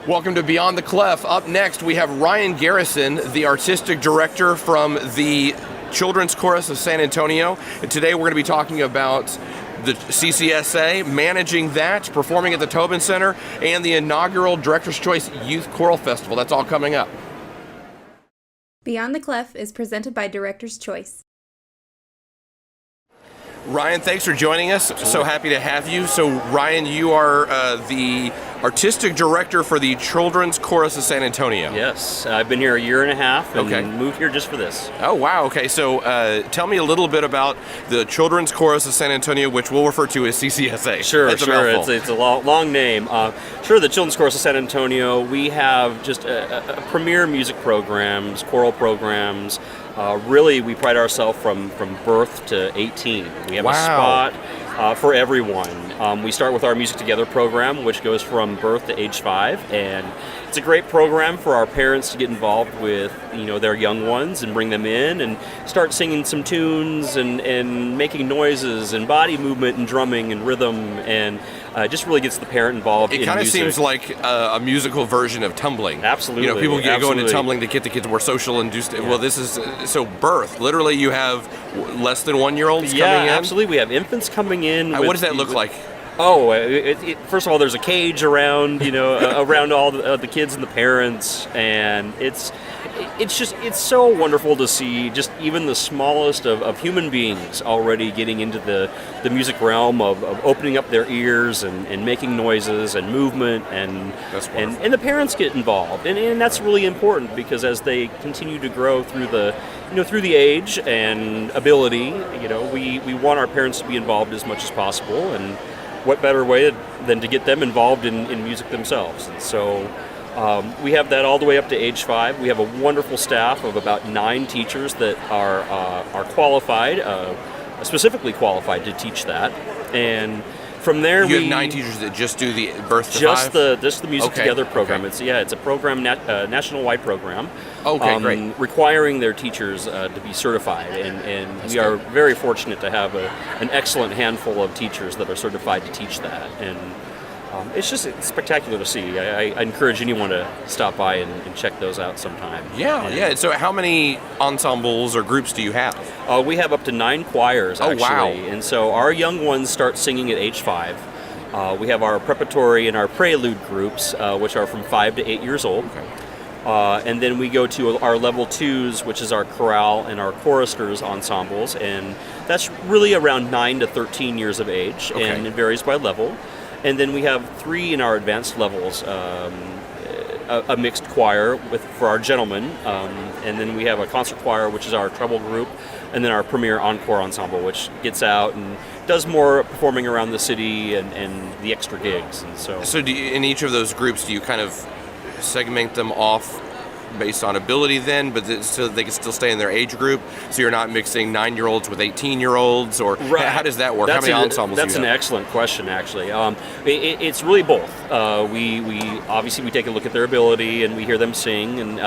Welcome to Beyond the Clef. Up next, we have Ryan Garrison, the artistic director from the Children's Chorus of San Antonio. And today we're going to be talking about the CCSA, managing that, performing at the Tobin Center, and the inaugural Director's Choice Youth Choral Festival. That's all coming up. Beyond the Clef is presented by Director's Choice. Ryan, thanks for joining us. So happy to have you. So Ryan, you are the artistic director for the Children's Chorus of San Antonio. Yes, I've been here a year and a half and moved here just for this. Oh, wow. Okay, so tell me a little bit about the Children's Chorus of San Antonio, which we'll refer to as CCSA. Sure. It's a long name. The Children's Chorus of San Antonio, we have just a premier music programs, choral programs. Really, we pride ourselves from birth to 18. We have a spot for everyone. We start with our Music Together program, which goes from birth to age 5, and it's a great program for our parents to get involved with, their young ones and bring them in and start singing some tunes and making noises and body movement and drumming and rhythm, and just really gets the parent involved in music. It kind of seems like a musical version of tumbling. Absolutely. People go into tumbling to get the kids more social and do stuff. Yeah. Well, this is, so birth. Literally, you have less than 1-year-olds coming in? Yeah, absolutely. We have infants coming in. What does that look like? Oh, first of all, there's a cage around, around all the kids and the parents, and it's so wonderful to see just even the smallest of human beings already getting into the music realm of opening up their ears and making noises and movement, and the parents get involved, and that's really important, because as they continue to grow through the age and ability, we want our parents to be involved as much as possible, and what better way than to get them involved in music themselves. And so we have that all the way up to age 5. We have a wonderful staff of about 9 teachers that are qualified, specifically qualified to teach that. And from there, you have 9 teachers that just do the birth to 5? Just the Music Together program. Okay. It's a program, national-wide program. Okay, great. Requiring their teachers to be certified, and we are very fortunate to have an excellent handful of teachers that are certified to teach that, and it's spectacular to see. I encourage anyone to stop by and check those out sometime. Yeah. So how many ensembles or groups do you have? We have up to 9 choirs, actually. Oh, wow. And so our young ones start singing at age 5. We have our preparatory and our prelude groups, which are from 5 to 8 years old. Okay. And then we go to our level 2s, which is our chorale and our choristers ensembles, and that's really around 9 to 13 years of age, and it varies by level. And then we have 3 in our advanced levels, a mixed choir for our gentlemen, and then we have a concert choir, which is our treble group, and then our premier encore ensemble, which gets out and does more performing around the city and the extra gigs. And so in each of those groups, do you kind of segment them off based on ability then, but so they can still stay in their age group, so you're not mixing 9-year-olds with 18-year-olds, or how does that work? How many ensembles do you have? That's an excellent question, actually. It's really both. We obviously take a look at their ability and we hear them sing, and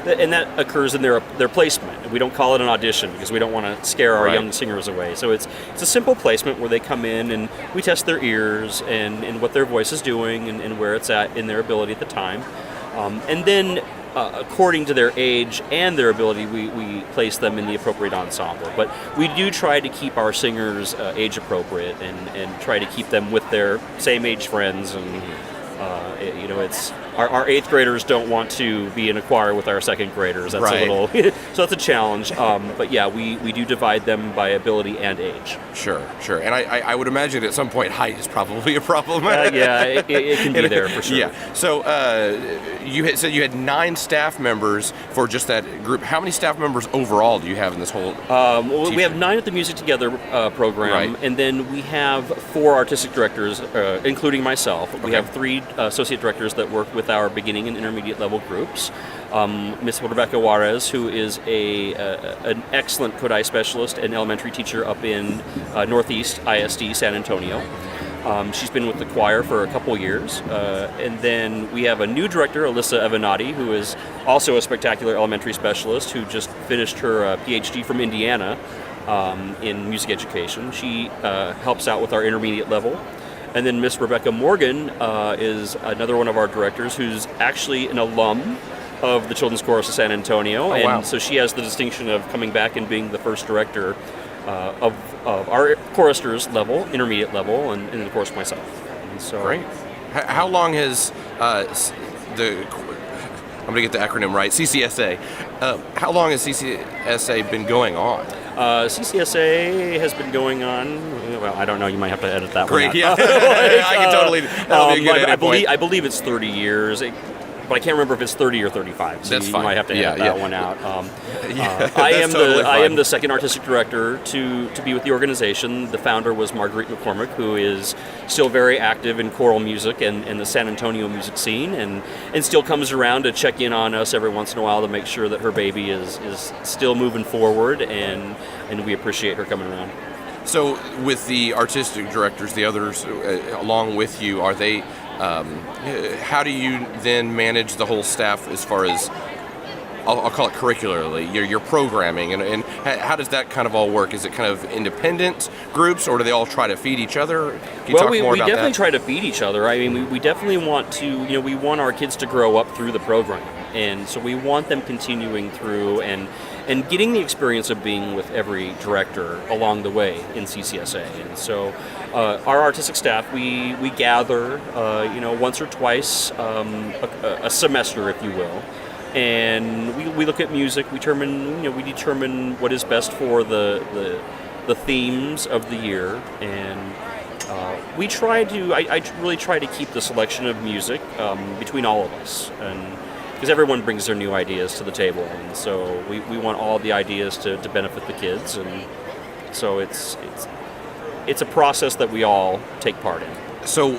that occurs in their placement. We don't call it an audition because we don't want to scare our young singers away. So it's a simple placement where they come in and we test their ears and what their voice is doing and where it's at in their ability at the time, and then according to their age and their ability, we place them in the appropriate ensemble. But we do try to keep our singers age appropriate and try to keep them with their same age friends. And it's our 8th graders don't want to be in a choir with our 2nd graders. That's a little so that's a challenge. But yeah, we do divide them by ability and age. Sure. And I would imagine at some point height is probably a problem. It can be there for sure. Yeah. So you said you had 9 staff members for just that group. How many staff members overall do you have in this whole? We have 9 at the Music Together program, and then we have 4 artistic directors, including myself. We have 3 associate directors that work with our beginning and intermediate level groups. Miss Rebecca Juarez, who is an excellent Kodály specialist and elementary teacher up in Northeast ISD San Antonio. She's been with the choir for a couple years. And then we have a new director, Alyssa Evanati, who is also a spectacular elementary specialist who just finished her PhD from Indiana in music education. She helps out with our intermediate level. And then Miss Rebecca Morgan is another one of our directors who's actually an alum of the Children's Chorus of San Antonio. And wow. so she has the distinction of coming back and being the first director of our choristers level, intermediate level, and of course myself. And so, Great. How long has I'm going to get the acronym right, CCSA. How long has CCSA been going on? CCSA has been going on, well, I don't know, you might have to edit that one out. Great, yeah. I can totally, that'll be a good edit point. I believe it's 30 years. But I can't remember if it's 30 or 35. So That's you fine. might have to edit that one out. I am the second artistic director to be with the organization. The founder was Marguerite McCormick, who is still very active in choral music and the San Antonio music scene, and still comes around to check in on us every once in a while to make sure that her baby is still moving forward, and we appreciate her coming around. So with the artistic directors, the others along with you, are they... how do you then manage the whole staff as far as, I'll call it curricularly, your programming, and how does that kind of all work? Is it kind of independent groups, or do they all try to feed each other? Can you talk more about that? We definitely try to feed each other. I mean, we definitely want to, we want our kids to grow up through the program, and so we want them continuing through and getting the experience of being with every director along the way in CCSA. And so our artistic staff, we gather, once or twice a semester, if you will, and we look at music. We determine what is best for the themes of the year, and we try to. I really try to keep the selection of music between all of us, and because everyone brings their new ideas to the table, and so we want all the ideas to benefit the kids, and so it's a process that we all take part in. So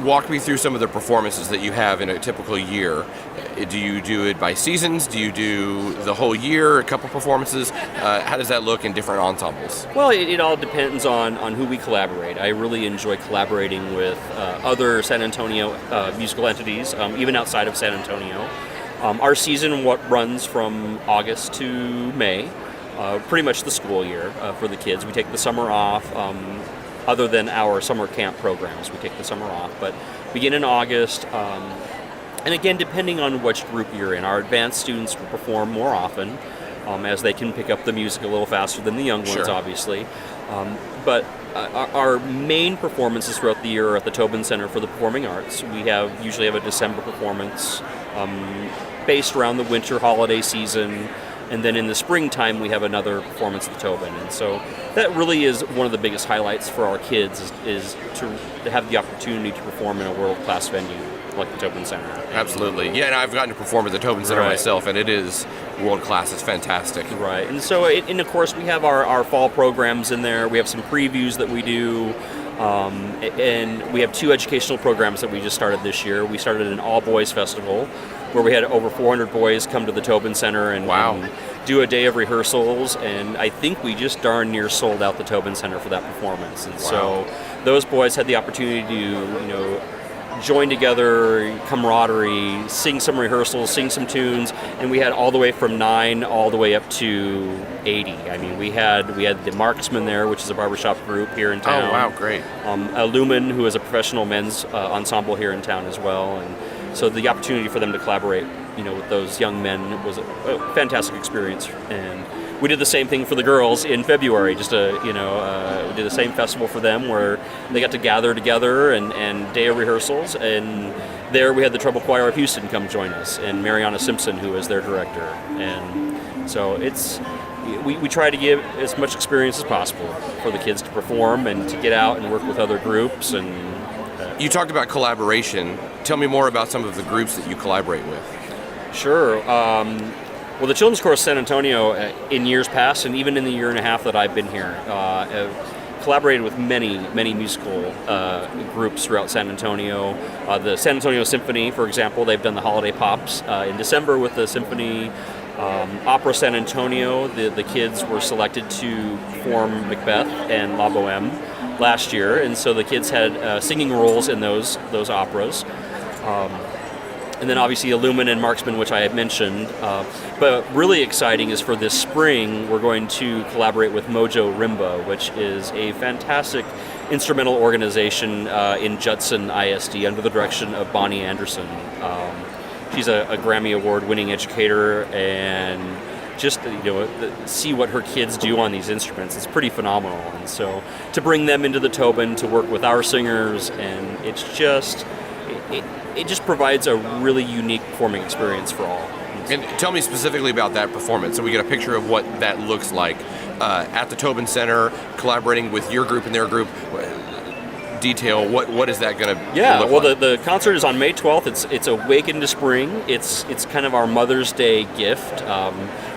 walk me through some of the performances that you have in a typical year. Do you do it by seasons? Do you do the whole year, a couple performances? How does that look in different ensembles? Well, it all depends on who we collaborate. I really enjoy collaborating with other San Antonio musical entities, even outside of San Antonio. Our season runs from August to May, pretty much the school year for the kids. We take the summer off. Other than our summer camp programs, we take the summer off, but begin in August. And again, depending on which group you're in, our advanced students will perform more often, as they can pick up the music a little faster than the young ones, Sure. obviously. But our main performances throughout the year are at the Tobin Center for the Performing Arts. We usually have a December performance based around the winter holiday season. And then in the springtime, we have another performance at the Tobin. And so that really is one of the biggest highlights for our kids is to have the opportunity to perform in a world-class venue like the Tobin Center. Absolutely. Yeah, and I've gotten to perform at the Tobin Center myself, and it is world-class. It's fantastic. Right. And so, and of course, we have our fall programs in there. We have some previews that we do. And we have 2 educational programs that we just started this year. We started an all-boys festival where we had over 400 boys come to the Tobin Center and do a day of rehearsals, and I think we just darn near sold out the Tobin Center for that performance. And so those boys had the opportunity to, join together, camaraderie, sing some rehearsals, sing some tunes, and we had all the way from 9 all the way up to 80. I mean, we had the Marksmen there, which is a barbershop group here in town. Oh, wow, great. Lumen, who is a professional men's ensemble here in town as well, and so the opportunity for them to collaborate, with those young men was a fantastic experience. And we did the same thing for the girls in February. We did the same festival for them where they got to gather together and day of rehearsals. And there we had the Treble Choir of Houston come join us, and Mariana Simpson, who is their director. And so we try to give as much experience as possible for the kids to perform and to get out and work with other groups. And you talked about collaboration. Tell me more about some of the groups that you collaborate with. Sure. Well, the Children's Chorus San Antonio, in years past, and even in the year and a half that I've been here, have collaborated with many, many musical groups throughout San Antonio. The San Antonio Symphony, for example, they've done the Holiday Pops in December with the Symphony. Opera San Antonio, the kids were selected to perform Macbeth and La Boheme last year, and so the kids had singing roles in those operas. And then obviously Lumen and Marksman, which I had mentioned. But really exciting is for this spring, we're going to collaborate with Mojo Rimba, which is a fantastic instrumental organization in Judson ISD under the direction of Bonnie Anderson. She's a Grammy Award-winning educator, and just see what her kids do on these instruments, it's pretty phenomenal. And so to bring them into the Tobin to work with our singers, and it just provides a really unique performing experience for all. And tell me specifically about that performance, so we get a picture of what that looks like at the Tobin Center, collaborating with your group and their group. Detail, what is that going to look like? The concert is on May 12th. It's Awake into Spring. It's kind of our Mother's Day gift,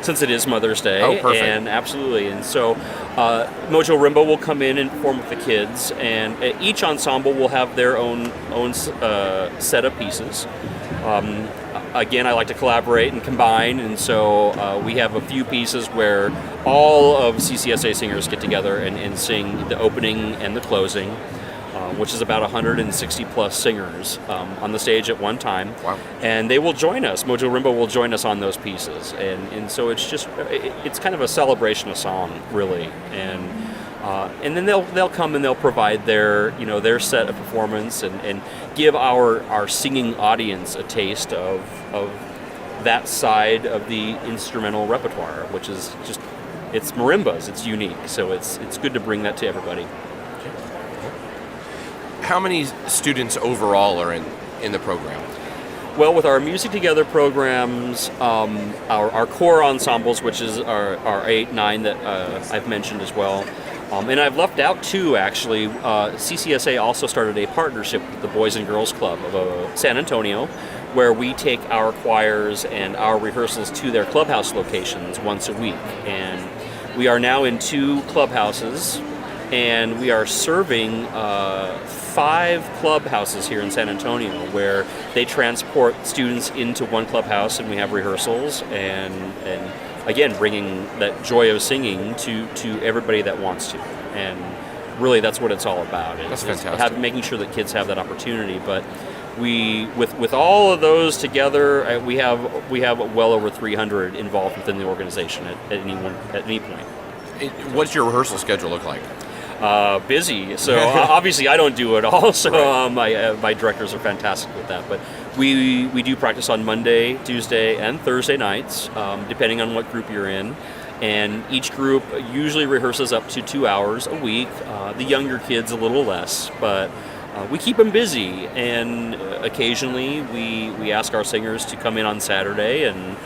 since it is Mother's Day. Oh, perfect. And absolutely. And so Mojo Rimbo will come in and perform with the kids, and each ensemble will have their own set of pieces. Again, I like to collaborate and combine, and so we have a few pieces where all of CCSA singers get together and sing the opening and the closing, which is about 160 plus singers on the stage at one time. Wow. And they will join us. Mojo Rimbo will join us on those pieces, and so it's kind of a celebration of song, really. And then they'll come and they'll provide their set of performance and give our singing audience a taste of that side of the instrumental repertoire, which is just, it's marimbas, it's unique, so it's good to bring that to everybody. How many students overall are in the program? Well, with our Music Together programs, our core ensembles, which is our 8, 9 that I've mentioned as well, and I've left out 2 actually. CCSA also started a partnership with the Boys and Girls Club of San Antonio, where we take our choirs and our rehearsals to their clubhouse locations once a week. And we are now in 2 clubhouses, and we are serving 5 clubhouses here in San Antonio, where they transport students into one clubhouse, and we have rehearsals, and again, bringing that joy of singing to everybody that wants to. And really, that's what it's all about. That's fantastic. Making sure that kids have that opportunity. But we, with all of those together, we have well over 300 involved within the organization at any point. What's your rehearsal schedule look like? Busy. So obviously I don't do it all. So right. My directors are fantastic with that. But we do practice on Monday, Tuesday, and Thursday nights, depending on what group you're in. And each group usually rehearses up to 2 hours a week. The younger kids a little less, but we keep them busy. And occasionally we ask our singers to come in on Saturday and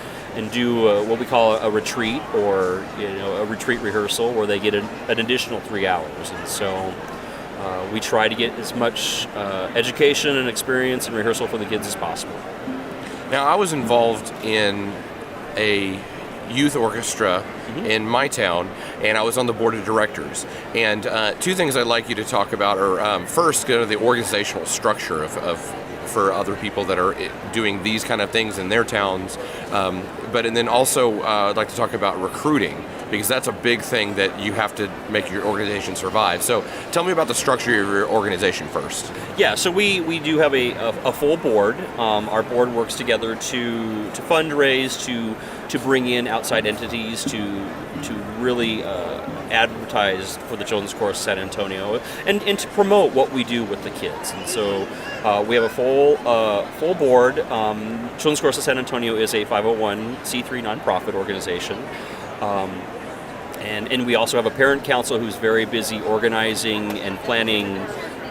do what we call a retreat, or a retreat rehearsal where they get an additional 3 hours. And so we try to get as much education and experience and rehearsal for the kids as possible. Now, I was involved in a youth orchestra in my town, and I was on the board of directors. And 2 things I'd like you to talk about are first, the organizational structure for other people that are doing these kind of things in their towns. And then also I'd like to talk about recruiting, because that's a big thing that you have to make your organization survive. So tell me about the structure of your organization first. Yeah, so we do have a full board. Our board works together to fundraise, to bring in outside entities to really advertise for the Children's Chorus San Antonio and to promote what we do with the kids. And so we have a full board. Children's Chorus of San Antonio is a 501c3 nonprofit organization. And we also have a parent council who's very busy organizing and planning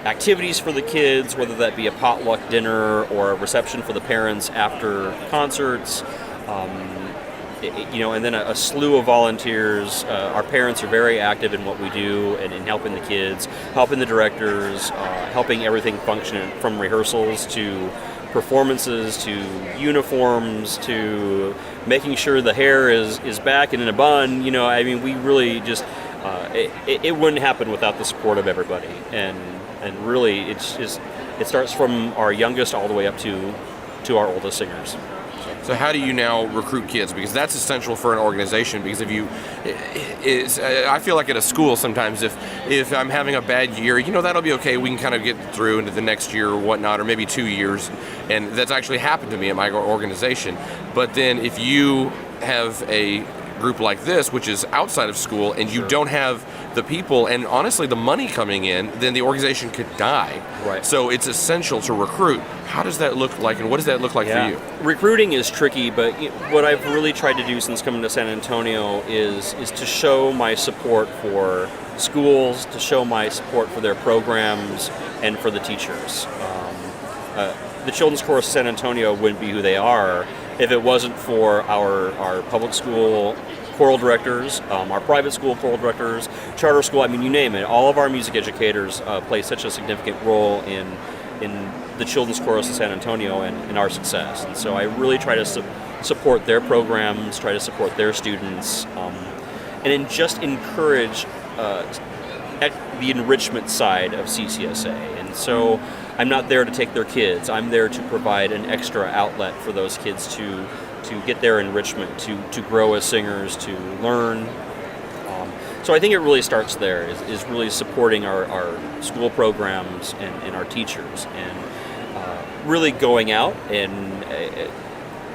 activities for the kids, whether that be a potluck dinner or a reception for the parents after concerts. And then a slew of volunteers. Our parents are very active in what we do and in helping the kids, helping the directors, helping everything function from rehearsals to performances to uniforms to making sure the hair is back and in a bun. We really just it wouldn't happen without the support of everybody. And really, it starts from our youngest all the way up to our oldest singers. So how do you now recruit kids? Because that's essential for an organization. Because I feel like at a school sometimes, if I'm having a bad year, that'll be okay. We can kind of get through into the next year or whatnot, or maybe 2 years. And that's actually happened to me at my organization. But then if you have a group like this, which is outside of school, and you don't have the people and honestly the money coming in, then the organization could die. Right. So it's essential to recruit. How does that look like, and what does that look like for you? Recruiting is tricky, but what I've really tried to do since coming to San Antonio is to show my support for schools, to show my support for their programs, and for the teachers. The Children's Chorus of San Antonio wouldn't be who they are if it wasn't for our public school choral directors, our private school choral directors, charter school, I mean, you name it. All of our music educators play such a significant role in the Children's Chorus of San Antonio and our success. And so I really try to support their programs, try to support their students, and then just encourage the enrichment side of CCSA. And so I'm not there to take their kids. I'm there to provide an extra outlet for those kids to get their enrichment, to grow as singers, to learn. So I think it really starts there, is really supporting our school programs and our teachers, and really going out and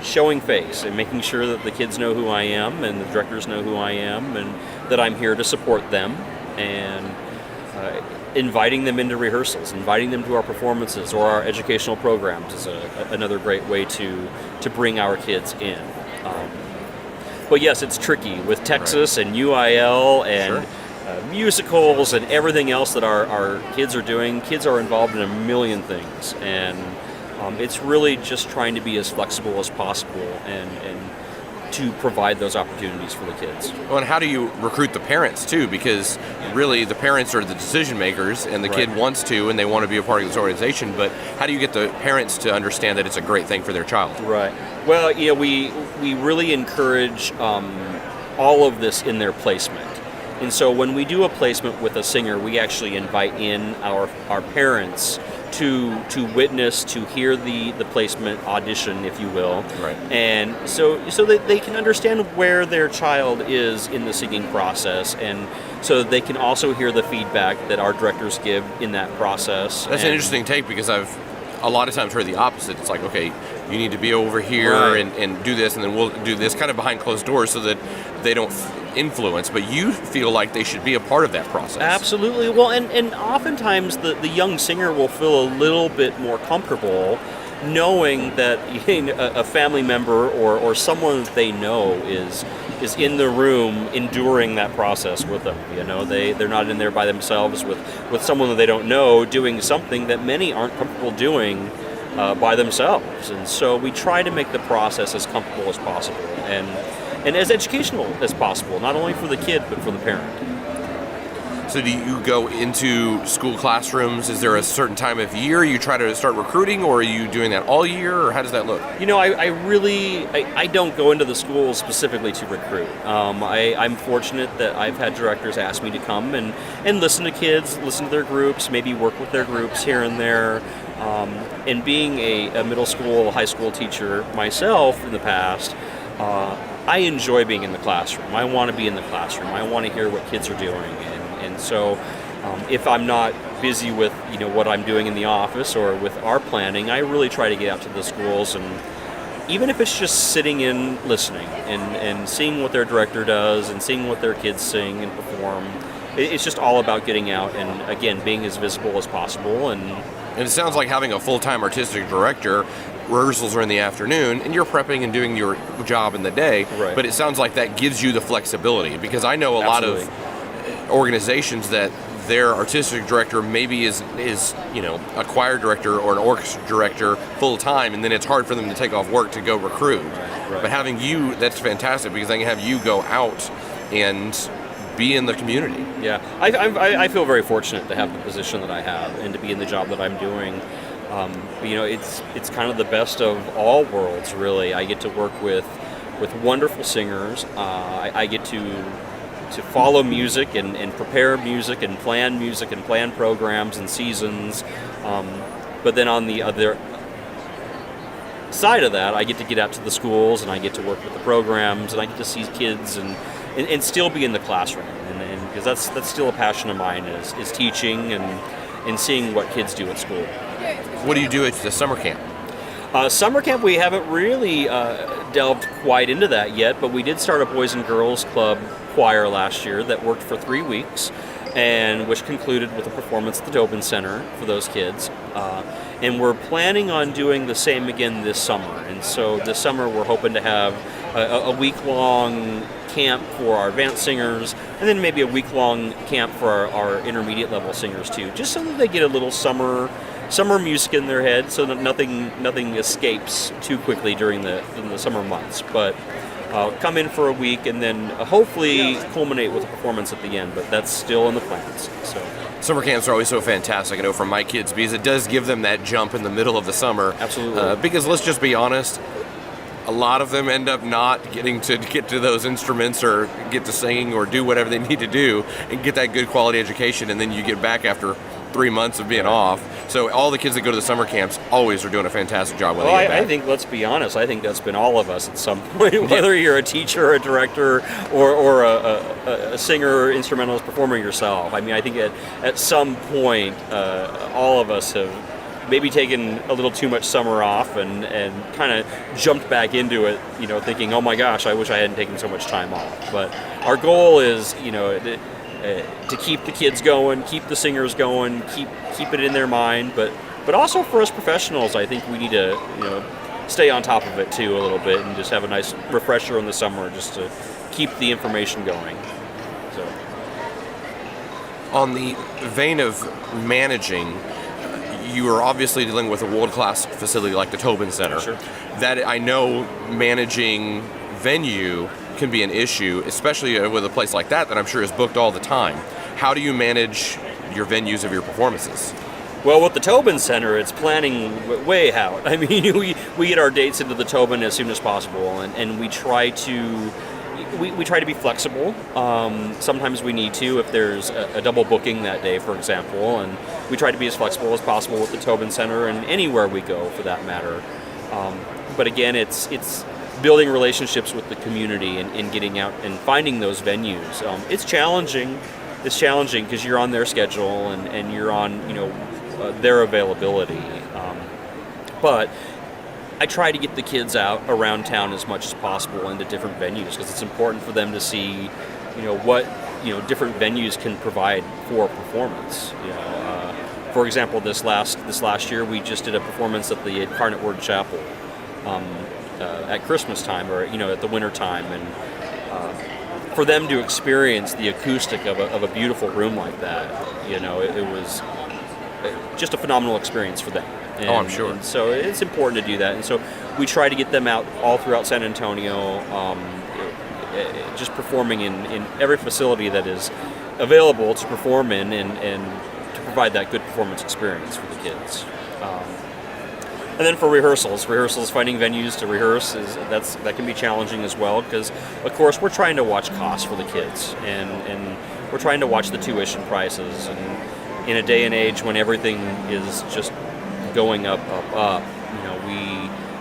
showing face and making sure that the kids know who I am and the directors know who I am and that I'm here to support them, and inviting them into rehearsals, inviting them to our performances or our educational programs is another great way to bring our kids in. But yes, it's tricky with Texas and UIL and musicals and everything else that our kids are doing. Kids are involved in a million things, and it's really just trying to be as flexible as possible and to provide those opportunities for the kids. Well, and how do you recruit the parents too? Because really the parents are the decision makers, and the kid wants to and they want to be a part of this organization, but how do you get the parents to understand that it's a great thing for their child? Right. Well, we really encourage all of this in their placement. And so when we do a placement with a singer, we actually invite in our parents to witness, to hear the placement audition, if you will. Right. And so that they can understand where their child is in the singing process, and so they can also hear the feedback that our directors give in that process. That's an interesting take, because I've a lot of times heard the opposite. It's like, okay, you need to be over here and do this, and then we'll do this kind of behind closed doors so that they don't influence, but you feel like they should be a part of that process. Absolutely. Well, and oftentimes the young singer will feel a little bit more comfortable knowing that a family member or someone that they know is in the room enduring that process with them. They're not in there by themselves with someone that they don't know doing something that many aren't comfortable doing by themselves. And so we try to make the process as comfortable as possible and as educational as possible, not only for the kid but for the parent. So do you go into school classrooms? Is there a certain time of year you try to start recruiting, or are you doing that all year, or how does that look? I don't go into the schools specifically to recruit. I'm fortunate that I've had directors ask me to come and listen to kids, listen to their groups, maybe work with their groups here and there. And being a middle school, high school teacher myself in the past, I enjoy being in the classroom. I want to be in the classroom. I want to hear what kids are doing. And so if I'm not busy with what I'm doing in the office or with our planning, I really try to get out to the schools, and even if it's just sitting in listening and seeing what their director does and seeing what their kids sing and perform, it's just all about getting out and, again, being as visible as possible. And it sounds like having a full-time artistic director, rehearsals are in the afternoon, and you're prepping and doing your job in the day, but it sounds like that gives you the flexibility, because I know a lot of organizations that their artistic director maybe is a choir director or an orchestra director full-time, and then it's hard for them to take off work to go recruit. But having you, that's fantastic, because I can have you go out and be in the community. Yeah, I feel very fortunate to have the position that I have and to be in the job that I'm doing. It's kind of the best of all worlds, really. I get to work with wonderful singers. I get to follow music and prepare music and plan programs and seasons. But then on the other side of that, I get to get out to the schools, and I get to work with the programs, and I get to see kids and still be in the classroom. And because that's still a passion of mine is teaching and seeing what kids do at school. What do you do at the summer camp? Summer camp, we haven't really delved quite into that yet, but we did start a Boys and Girls Club choir last year that worked for 3 weeks. and which concluded with a performance at the Tobin Center for those kids. And we're planning on doing the same again this summer. And so this summer we're hoping to have a week-long camp for our advanced singers, and then maybe a week-long camp for our intermediate level singers too, just so that they get a little summer music in their head, so that nothing escapes too quickly during the summer months. But come in for a week and then hopefully culminate with a performance at the end, but that's still in the plans. So Summer camps are always so fantastic, I know, for my kids, because it does give them that jump in the middle of the summer. Absolutely. Because let's just be honest, a lot of them end up not getting to get to those instruments or get to sing or do whatever they need to do and get that good quality education, and then you get back after 3 months of being off. So all the kids that go to the summer camps always are doing a fantastic job when they get back. I think, let's be honest, I think that's been all of us at some point, whether you're a teacher, a director, or a singer, instrumentalist, performer yourself. I mean, I think at some point, all of us have maybe taken a little too much summer off and kind of jumped back into it, thinking, oh my gosh, I wish I hadn't taken so much time off. But our goal is, to keep the kids going, keep the singers going, keep it in their mind, but also for us professionals, I think we need to stay on top of it too a little bit and just have a nice refresher in the summer just to keep the information going. So, on the vein of managing, you are obviously dealing with a world-class facility like the Tobin Center. Sure. That I know managing venue can be an issue, especially with a place like that I'm sure is booked all the time. How do you manage your venues of your performances? Well, with the Tobin Center, it's planning way out. I mean, we get our dates into the Tobin as soon as possible, and we try to be flexible. Sometimes we need to if there's a double booking that day, for example, and we try to be as flexible as possible with the Tobin Center and anywhere we go for that matter. But again, it's building relationships with the community and getting out and finding those venues. It's challenging. It's challenging because you're on their schedule and you're on their availability. But I try to get the kids out around town as much as possible into different venues because it's important for them to see, what different venues can provide for performance. For example, this last year we just did a performance at the Incarnate Word Chapel at Christmas time or at the winter time, and for them to experience the acoustic of a beautiful room like that, it was just a phenomenal experience for them. And, I'm sure. And so it's important to do that. And so we try to get them out all throughout San Antonio, just performing in every facility that is available to perform in and to provide that good performance experience for the kids. And then for rehearsals, finding venues to rehearse that can be challenging as well because, of course, we're trying to watch costs for the kids and we're trying to watch the tuition prices. And in a day and age when everything is just going up,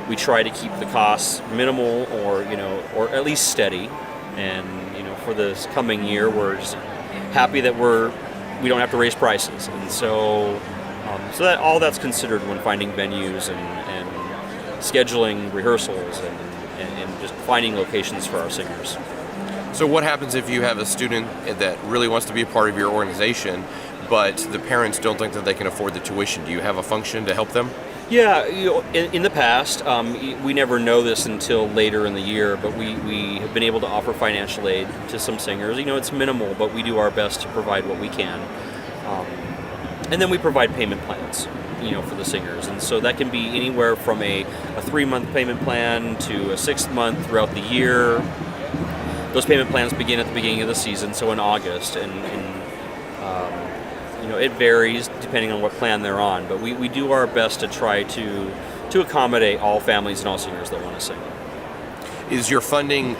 we try to keep the costs minimal or at least steady. And for this coming year, we're just happy that we don't have to raise prices, and so that all that's considered when finding venues and scheduling rehearsals and just finding locations for our singers. So what happens if you have a student that really wants to be a part of your organization, but the parents don't think that they can afford the tuition? Do you have a function to help them? Yeah, in the past, we never know this until later in the year, but we have been able to offer financial aid to some singers. It's minimal, but we do our best to provide what we can. And then we provide payment plans, for the singers. And so that can be anywhere from a 3-month payment plan to a 6-month throughout the year. Those payment plans begin at the beginning of the season, so in August, and it varies depending on what plan they're on, but we do our best to try to accommodate all families and all singers that want to sing. Is your funding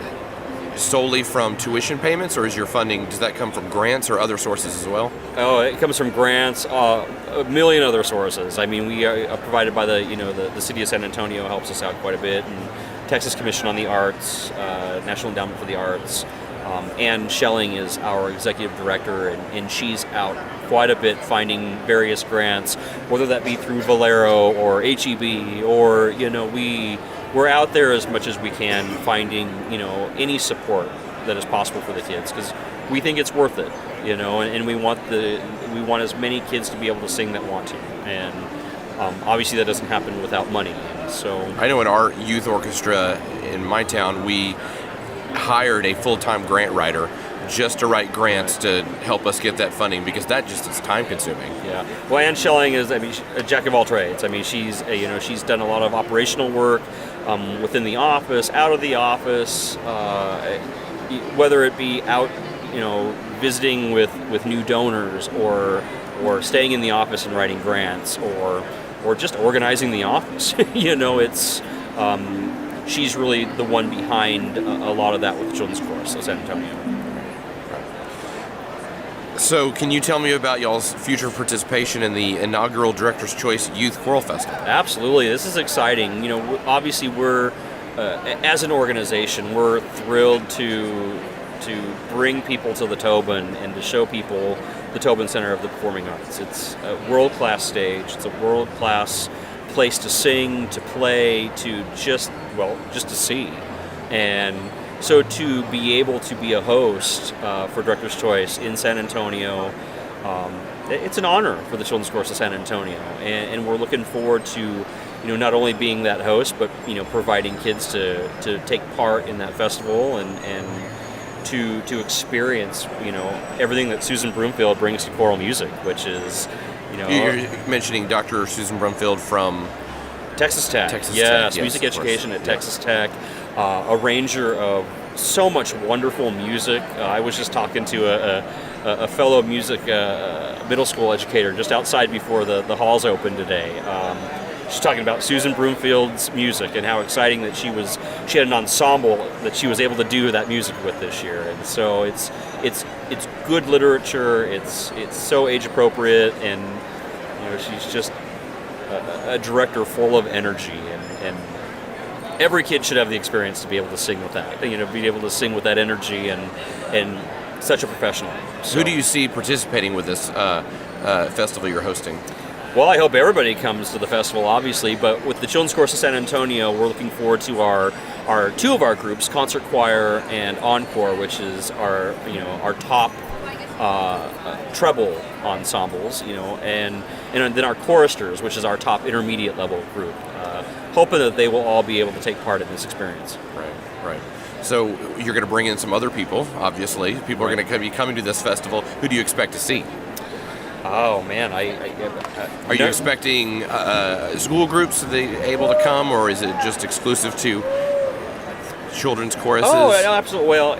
solely from tuition payments, or does that come from grants or other sources as well? Oh, it comes from grants, a million other sources. I mean, we are provided by the City of San Antonio helps us out quite a bit, and Texas Commission on the Arts, National Endowment for the Arts. Ann Schelling is our executive director, and she's out quite a bit finding various grants, whether that be through Valero or HEB, or we're out there as much as we can finding any support that is possible for the kids, because we think it's worth it, and we want as many kids to be able to sing that want to, and obviously that doesn't happen without money. So I know in our youth orchestra in my town, we hired a full-time grant writer just to write grants to help us get that funding, because that just is time consuming. Yeah. Well, Ann Schelling is, a jack of all trades. She's she's done a lot of operational work within the office, out of the office, whether it be out, visiting with new donors, or staying in the office and writing grants, or just organizing the office. It's she's really the one behind a lot of that with the Children's Chorus of San Antonio. So can you tell me about y'all's future participation in the inaugural Director's Choice Youth Choral Festival? Absolutely. This is exciting. Obviously we're, as an organization, we're thrilled to bring people to the Tobin and to show people the Tobin Center of the Performing Arts. It's a world-class stage. It's a world-class place to sing, to play, to just to see. And so to be able to be a host for Director's Choice in San Antonio, it's an honor for the Children's Chorus of San Antonio, and we're looking forward to, not only being that host, but providing kids to take part in that festival and to experience everything that Susan Broomfield brings to choral music, which is You're mentioning Dr. Susan Broomfield from Texas Tech. Yes, music education at Texas Tech. Arranger of so much wonderful music. I was just talking to a fellow music middle school educator just outside before the halls opened today. She's talking about Susan Broomfield's music and how exciting that she had an ensemble that she was able to do that music with this year. And so it's good literature. It's so age appropriate, and she's just a director full of energy, and every kid should have the experience to be able to sing with that, be able to sing with that energy and such a professional. So, who do you see participating with this festival you're hosting? Well, I hope everybody comes to the festival, obviously, but with the Children's Chorus of San Antonio, we're looking forward to our two of our groups, Concert Choir and Encore, which is our top treble ensembles, and then our choristers, which is our top intermediate level group, hoping that they will all be able to take part in this experience. Right. So you're going to bring in some other people, obviously. People are going to be coming to this festival. Who do you expect to see? Oh man, are you expecting school groups to be able to come, or is it just exclusive to children's choruses? Oh, absolutely. Well,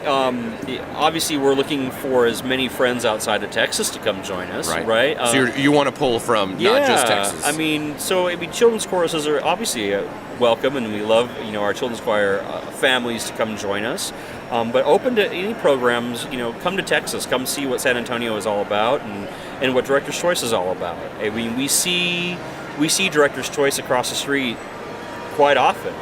obviously we're looking for as many friends outside of Texas to come join us, right? So you want to pull from not just Texas. Children's choruses are obviously welcome, and we love our children's choir families to come join us. But open to any programs. Come to Texas, come see what San Antonio is all about, and what Director's Choice is all about. I mean, we see Director's Choice across the street quite often.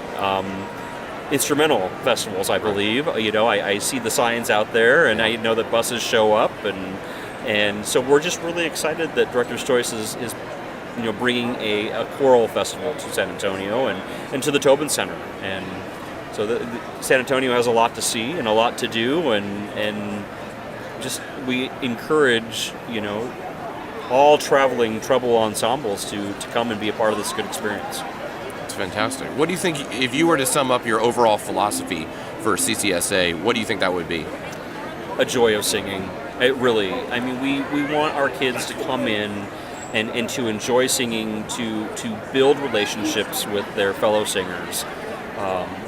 Instrumental festivals, I believe. I see the signs out there, and I know that buses show up, and so we're just really excited that Director's Choice is bringing a choral festival to San Antonio and to the Tobin Center, and so San Antonio has a lot to see and a lot to do, and just we encourage all traveling treble ensembles to come and be a part of this good experience. It's fantastic. What do you think, if you were to sum up your overall philosophy for CCSA, what do you think that would be? A joy of singing. It really, we want our kids to come in and to enjoy singing, to build relationships with their fellow singers.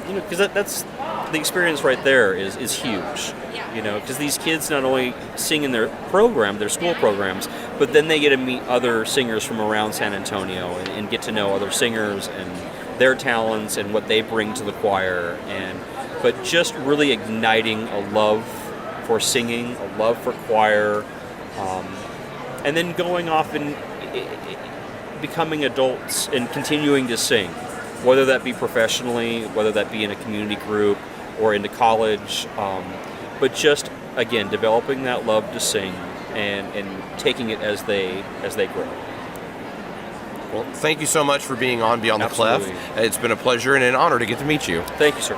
Because that's the experience right there is huge. Because these kids not only sing in their school programs, but then they get to meet other singers from around San Antonio and get to know other singers and their talents and what they bring to the choir, but just really igniting a love for singing, a love for choir, and then going off and becoming adults and continuing to sing, whether that be professionally, whether that be in a community group or into college, but just again developing that love to sing and taking it as they grow. Well, thank you so much for being on Beyond the Clef. It's been a pleasure and an honor to get to meet you. Thank you, sir.